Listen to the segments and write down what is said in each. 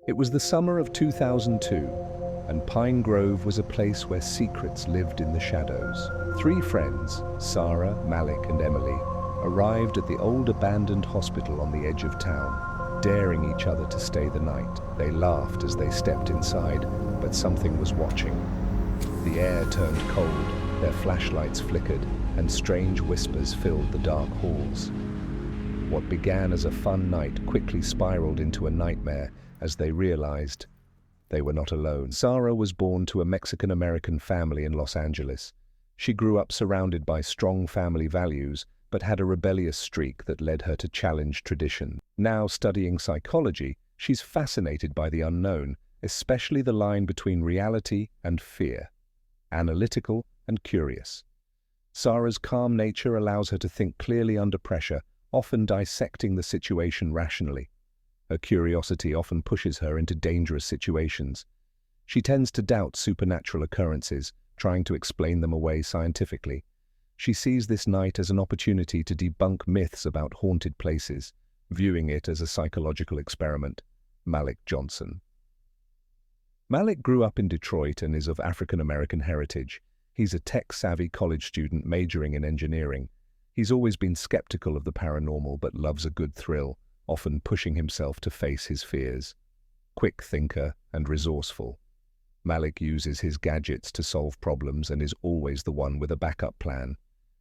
It was the summer of 2002, and Pine Grove was a place where secrets lived in the shadows. Three friends, Sarah, Malik, and Emily, arrived at the old abandoned hospital on the edge of town, daring each other to stay the night. They laughed as they stepped inside, but something was watching. The air turned cold, their flashlights flickered, and strange whispers filled the dark halls. What began as a fun night quickly spiraled into a nightmare as they realized they were not alone. Sarah was born to a Mexican-American family in Los Angeles. She grew up surrounded by strong family values, but had a rebellious streak that led her to challenge tradition. Now studying psychology, she's fascinated by the unknown, especially the line between reality and fear, analytical and curious. Sarah's calm nature allows her to think clearly under pressure, often dissecting the situation rationally. Her curiosity often pushes her into dangerous situations. She tends to doubt supernatural occurrences, trying to explain them away scientifically. She sees this night as an opportunity to debunk myths about haunted places, viewing it as a psychological experiment. Malik Johnson. Malik grew up in Detroit and is of African-American heritage. He's a tech-savvy college student majoring in engineering. He's always been skeptical of the paranormal but loves a good thrill, often pushing himself to face his fears. Quick thinker and resourceful, Malik uses his gadgets to solve problems and is always the one with a backup plan.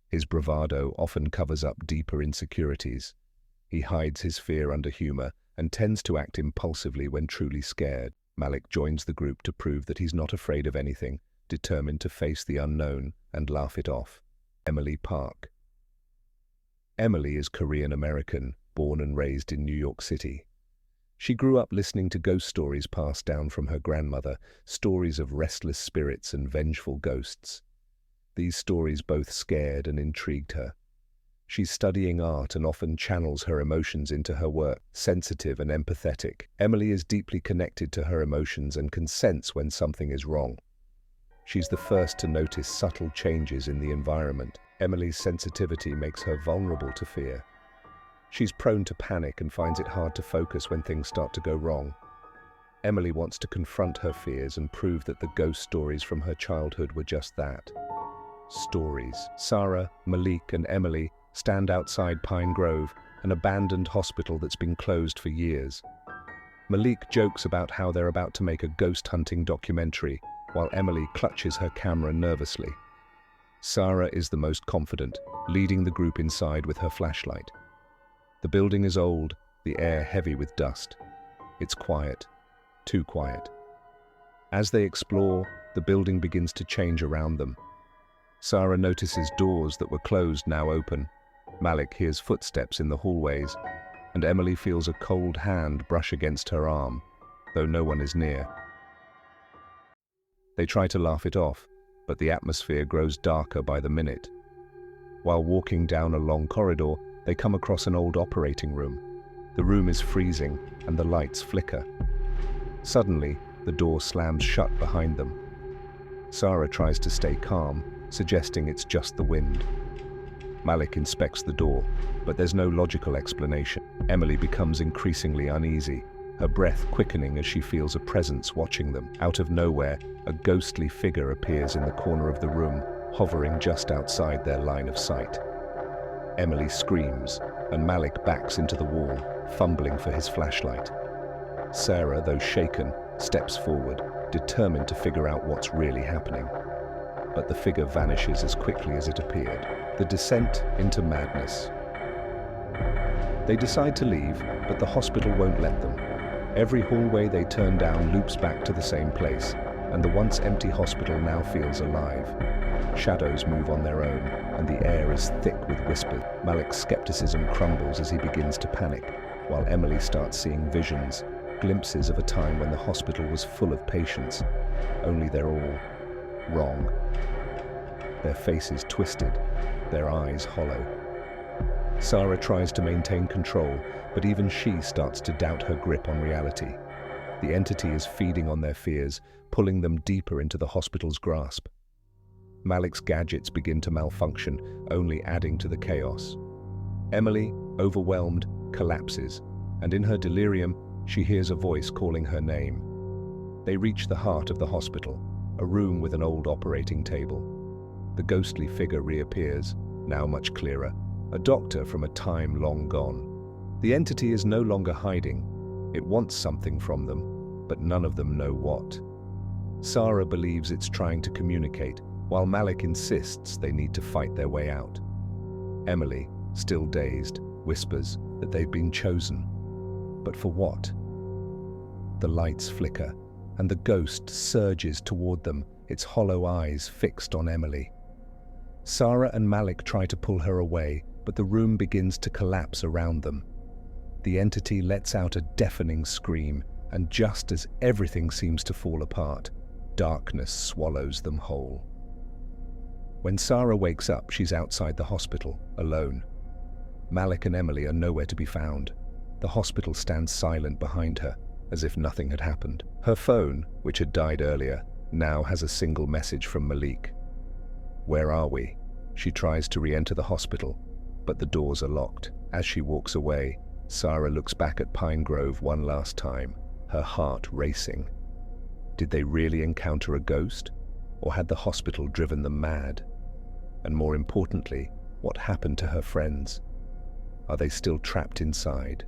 His bravado often covers up deeper insecurities. He hides his fear under humor and tends to act impulsively when truly scared. Malik joins the group to prove that he's not afraid of anything, determined to face the unknown and laugh it off. Emily Park. Emily is Korean-American, born and raised in New York City. She grew up listening to ghost stories passed down from her grandmother, stories of restless spirits and vengeful ghosts. These stories both scared and intrigued her. She's studying art and often channels her emotions into her work, sensitive and empathetic. Emily is deeply connected to her emotions and can sense when something is wrong. She's the first to notice subtle changes in the environment. Emily's sensitivity makes her vulnerable to fear. She's prone to panic and finds it hard to focus when things start to go wrong. Emily wants to confront her fears and prove that the ghost stories from her childhood were just that. Stories. Sarah, Malik, and Emily stand outside Pine Grove, an abandoned hospital that's been closed for years. Malik jokes about how they're about to make a ghost-hunting documentary, while Emily clutches her camera nervously. Sarah is the most confident, leading the group inside with her flashlight. The building is old, the air heavy with dust. It's quiet, too quiet. As they explore, the building begins to change around them. Sarah notices doors that were closed now open. Malik hears footsteps in the hallways, and Emily feels a cold hand brush against her arm, though no one is near. They try to laugh it off, but the atmosphere grows darker by the minute. While walking down a long corridor, they come across an old operating room. The room is freezing, and the lights flicker. Suddenly, the door slams shut behind them. Sarah tries to stay calm, suggesting it's just the wind. Malik inspects the door, but there's no logical explanation. Emily becomes increasingly uneasy, her breath quickening as she feels a presence watching them. Out of nowhere, a ghostly figure appears in the corner of the room, hovering just outside their line of sight. Emily screams, and Malik backs into the wall, fumbling for his flashlight. Sarah, though shaken, steps forward, determined to figure out what's really happening. But the figure vanishes as quickly as it appeared. The descent into madness. They decide to leave, but the hospital won't let them. Every hallway they turn down loops back to the same place, and the once empty hospital now feels alive. Shadows move on their own, and the air is thick with whispers. Malik's skepticism crumbles as he begins to panic, while Emily starts seeing visions, glimpses of a time when the hospital was full of patients. Only they're all wrong. Their faces twisted, their eyes hollow. Sarah tries to maintain control, but even she starts to doubt her grip on reality. The entity is feeding on their fears, pulling them deeper into the hospital's grasp. Malik's gadgets begin to malfunction, only adding to the chaos. Emily, overwhelmed, collapses, and in her delirium, She hears a voice calling her name. They reach the heart of the hospital, a room with an old operating table. The ghostly figure reappears, now much clearer, a doctor from a time long gone. The entity is no longer hiding. It wants something from them, but none of them know what. Sarah believes it's trying to communicate, while Malik insists they need to fight their way out. Emily, still dazed, whispers that they've been chosen. But for what? The lights flicker, and the ghost surges toward them, its hollow eyes fixed on Emily. Sarah and Malik try to pull her away, but the room begins to collapse around them. The entity lets out a deafening scream, and just as everything seems to fall apart, darkness swallows them whole. When Sarah wakes up, she's outside the hospital, alone. Malik and Emily are nowhere to be found. The hospital stands silent behind her, as if nothing had happened. Her phone, which had died earlier, now has a single message from Malik. "Where are we?" She tries to re-enter the hospital, but the doors are locked. As she walks away, Sarah looks back at Pine Grove one last time, her heart racing. Did they really encounter a ghost, or had the hospital driven them mad? And more importantly, what happened to her friends? Are they still trapped inside?